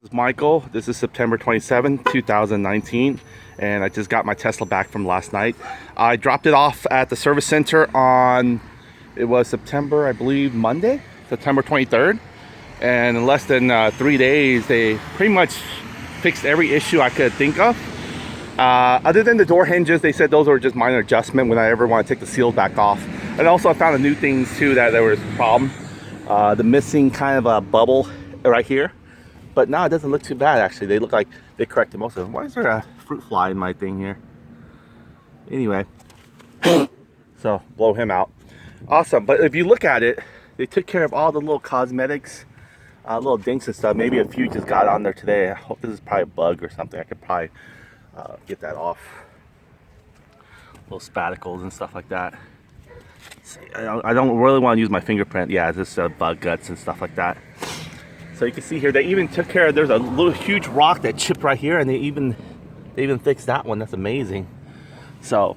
This is Michael. This is September 27, 2019, and I just got my Tesla back from last night. I dropped it off at the service center on, it was September, I believe, Monday, September 23rd. And in less than 3 days, they pretty much fixed every issue I could think of. Other than the door hinges, they said those were just minor adjustment when I ever want to take the seals back off. And also I found a new things too that there was a problem. The missing kind of a bubble right here. But now it doesn't look too bad actually. They look like they corrected most of them. Why is there a fruit fly in my thing here? Anyway, so blow him out. Awesome, but if you look at it, they took care of all the little cosmetics, little dinks and stuff. Maybe a few just got on there today. I hope this is probably a bug or something. I could probably get that off. Little spaticles and stuff like that. See, I don't really want to use my fingerprint. Yeah, this bug guts and stuff like that. So you can see here, they even took care of, there's a little huge rock that chipped right here, and they even fixed that one. That's amazing. So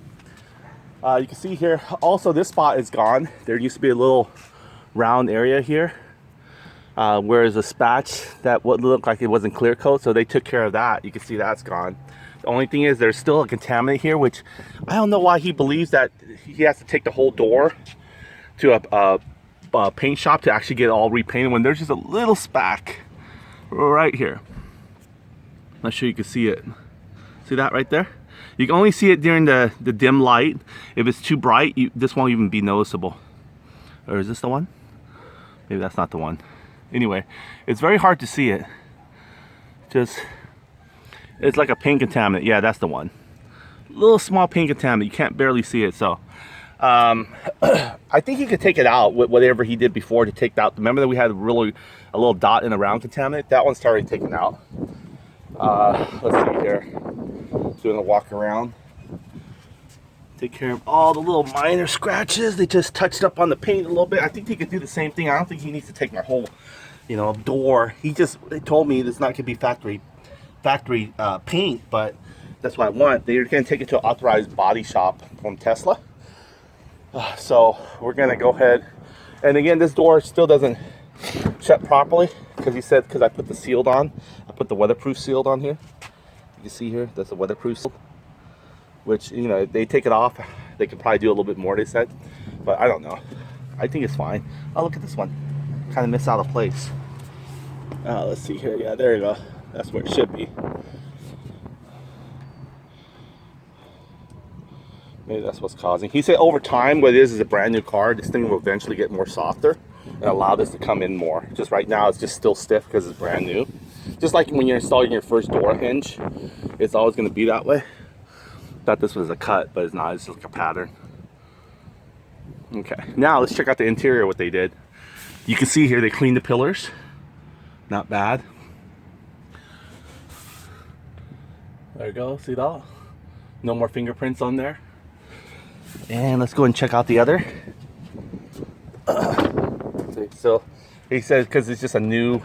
you can see here, also this spot is gone. There used to be a little round area here, whereas a spatch that would look like it wasn't clear coat, so they took care of that. You can see that's gone. The only thing is there's still a contaminant here, which I don't know why he believes that he has to take the whole door to a paint shop to actually get it all repainted when there's just a little speck right here. I'm not sure you can see it. See that right there? You can only see it during the dim light. If it's too bright, this won't even be noticeable. Or is this the one? Maybe that's not the one. Anyway, it's very hard to see it. It's like a paint contaminant. Yeah, that's the one. Little small paint contaminant. You can't barely see it. So I think he could take it out with whatever he did before to take out. Remember that we had a little dot in the round contaminant? That one's already taken out. Let's see here. Doing a walk around. Take care of all the little minor scratches. They just touched up on the paint a little bit. I think he could do the same thing. I don't think he needs to take my whole, door. They told me it's not going to be factory paint, but that's what I want. They're going to take it to an authorized body shop from Tesla. So we're going to go ahead. And again, this door still doesn't shut properly because he said, because I put the sealed on. I put the weatherproof sealed on here. You can see here, that's the weatherproof seal. Which, if they take it off, they could probably do a little bit more, they said. But I don't know. I think it's fine. Oh, look at this one. Kind of miss out of place. Let's see here. Yeah, there you go. That's where it should be. Maybe that's what's causing. He said over time, what it is a brand new car. This thing will eventually get more softer and allow this to come in more. Just right now, it's just still stiff because it's brand new. Just like when you're installing your first door hinge, it's always going to be that way. Thought this was a cut, but it's not. It's just like a pattern. Okay, now let's check out the interior, what they did. You can see here they cleaned the pillars. Not bad. There you go, see that? No more fingerprints on there. And let's go and check out the other. So he says because it's just the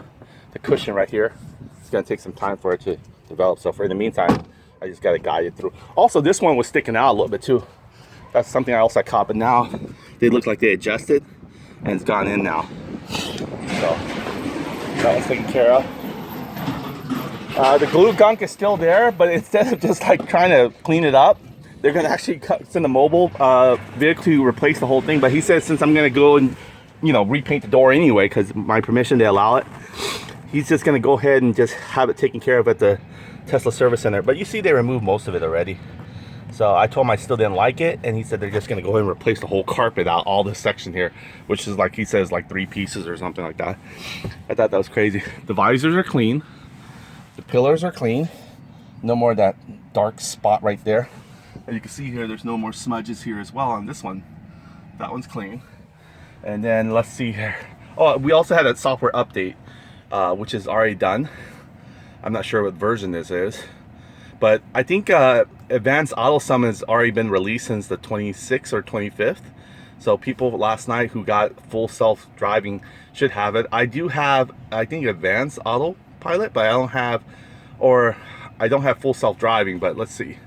cushion right here, it's gonna take some time for it to develop. So for the meantime, I just gotta guide it through. Also, this one was sticking out a little bit too. That's something else I caught, but now they look like they adjusted and it's gone in now. So that one's taken care of. The glue gunk is still there, but instead of just like trying to clean it up, they're gonna actually send a mobile vehicle to replace the whole thing. But he says since I'm gonna go and repaint the door anyway, because my permission they allow it, he's just gonna go ahead and just have it taken care of at the Tesla service center. But you see they removed most of it already. So I told him I still didn't like it, and he said they're just gonna go ahead and replace the whole carpet out, all this section here, which is like he says like 3 pieces or something like that. I thought that was crazy. The visors are clean. The pillars are clean. No more of that dark spot right there. And you can see here, there's no more smudges here as well on this one. That one's clean. And then let's see here. Oh, we also had a software update, which is already done. I'm not sure what version this is, but I think Advanced Auto Summon has already been released since the 26th or 25th. So people last night who got full self-driving should have it. I do have, I think, Advanced Autopilot, but I don't have full self-driving. But let's see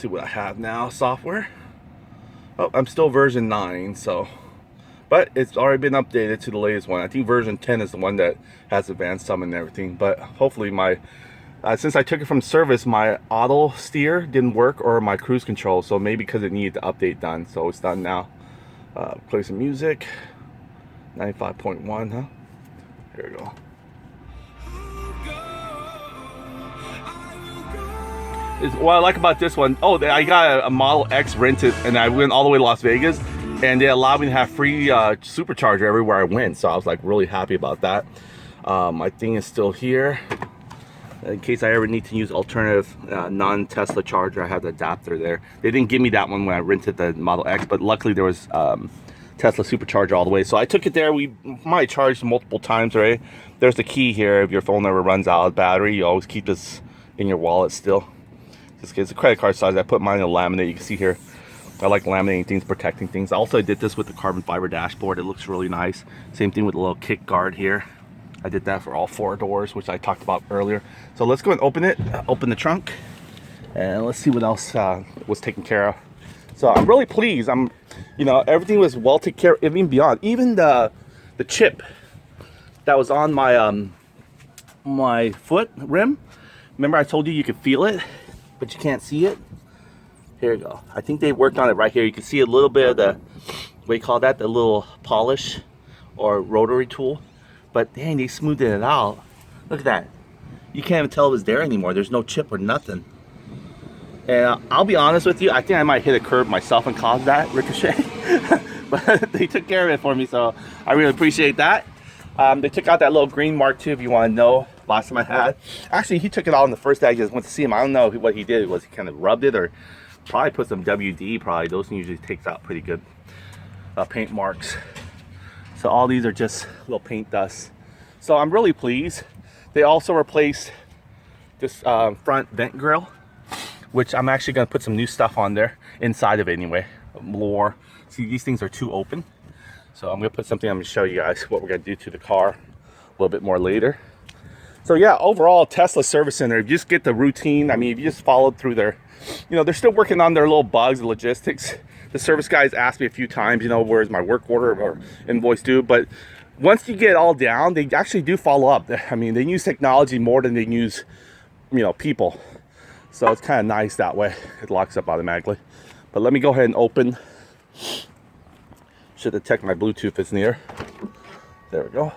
what I have now. Software. Oh, I'm still version 9. So but it's already been updated to the latest one. I think version 10 is the one that has advanced summon and everything. But hopefully my since I took it from service, my auto steer didn't work, or my cruise control, so maybe because it needed the update done. So it's done now. Play some music. 95.1, huh? Here we go. What I like about this one, I got a Model X rented, and I went all the way to Las Vegas, and they allowed me to have free supercharger everywhere I went. So I was like really happy about that. My thing is still here. In case I ever need to use alternative non-Tesla charger, I have the adapter there. They didn't give me that one when I rented the Model X, but luckily there was Tesla supercharger all the way. So I took it there. We might charge multiple times, right? There's the key here. If your phone ever runs out of battery, you always keep this in your wallet still. It's a credit card size. I put mine in a laminate. You can see here, I like laminating things, protecting things. Also, I did this with the carbon fiber dashboard. It looks really nice. Same thing with the little kick guard here. I did that for all 4 doors, which I talked about earlier. So let's go and open it, open the trunk, and let's see what else was taken care of. So I'm really pleased. Everything was well taken care of, even beyond. Even the chip that was on my my foot rim. Remember I told you could feel it, but you can't see it. Here you go. I think they worked on it right here. You can see a little bit of the, what do you call that? The little polish or rotary tool. But dang, they smoothed it out. Look at that. You can't even tell it was there anymore. There's no chip or nothing. And I'll be honest with you, I think I might hit a curb myself and cause that ricochet. But they took care of it for me, so I really appreciate that. They took out that little green mark too, if you want to know. Last time I had. Actually, he took it out on the first day I just went to see him. I don't know what he did. Was he kind of rubbed it, or probably put some WD, probably. Those usually takes out pretty good paint marks. So all these are just little paint dust. So I'm really pleased. They also replaced this front vent grill, which I'm actually going to put some new stuff on there, inside of it anyway. More. See, these things are too open. So I'm going to put something, I'm going to show you guys what we're going to do to the car a little bit more later. So yeah, overall, Tesla Service Center, if you just get the routine, I mean, if you just followed through their, they're still working on their little bugs, the logistics. The service guys asked me a few times, where's my work order or invoice due? But once you get it all down, they actually do follow up. I mean, they use technology more than they use, people. So it's kind of nice that way. It locks up automatically. But let me go ahead and open. Should detect my Bluetooth is near. There we go.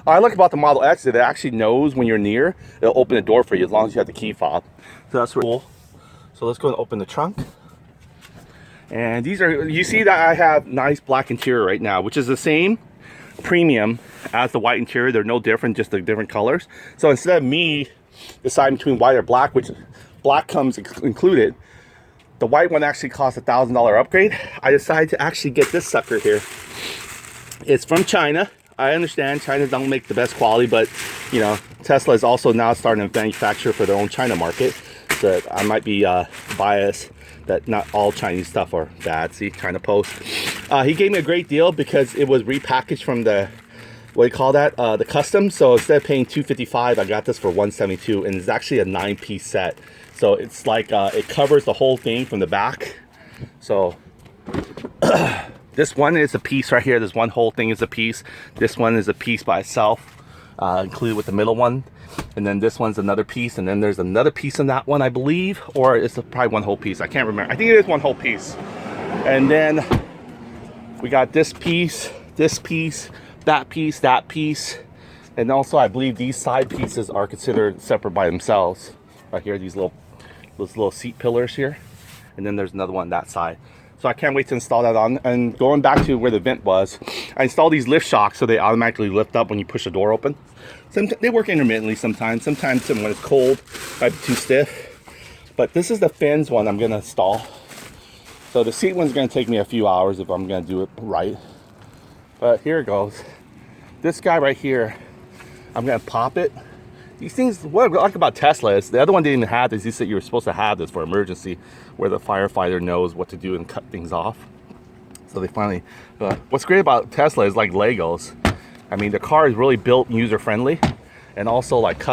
I like about the Model X that it actually knows when you're near. It'll open the door for you as long as you have the key fob. So that's really cool. So let's go and open the trunk. And these are, you see that I have nice black interior right now, which is the same premium as the white interior. They're no different, just the different colors. So instead of me deciding between white or black, which black comes included, the white one actually costs $1,000 upgrade. I decided to actually get this sucker here. It's from China. I understand China don't make the best quality, but Tesla is also now starting to manufacture for their own China market. So I might be biased that not all Chinese stuff are bad. See, trying to post. He gave me a great deal because it was repackaged from the, what do you call that? The custom. So instead of paying $255, I got this for $172, and it's actually a 9-piece set. So it's like it covers the whole thing from the back. So this one is a piece right here. This one whole thing is a piece. This one is a piece by itself, included with the middle one. And then this one's another piece, and then there's another piece in that one, I believe, or it's probably one whole piece. I can't remember. I think it is one whole piece. And then we got this piece, that piece, and also I believe these side pieces are considered separate by themselves. Right here, those little seat pillars here, and then there's another one on that side. So I can't wait to install that on. And going back to where the vent was, I installed these lift shocks so they automatically lift up when you push the door open. They work intermittently sometimes. Sometimes when it's cold, it might be too stiff. But this is the fins one I'm going to install. So the seat one's going to take me a few hours if I'm going to do it right. But here it goes. This guy right here, I'm going to pop it. These things, what I like about Tesla is, the other one didn't even have this. He said you were supposed to have this for emergency, where the firefighter knows what to do and cut things off. So they finally, what's great about Tesla is like Legos. I mean, the car is really built user-friendly, and also like custom.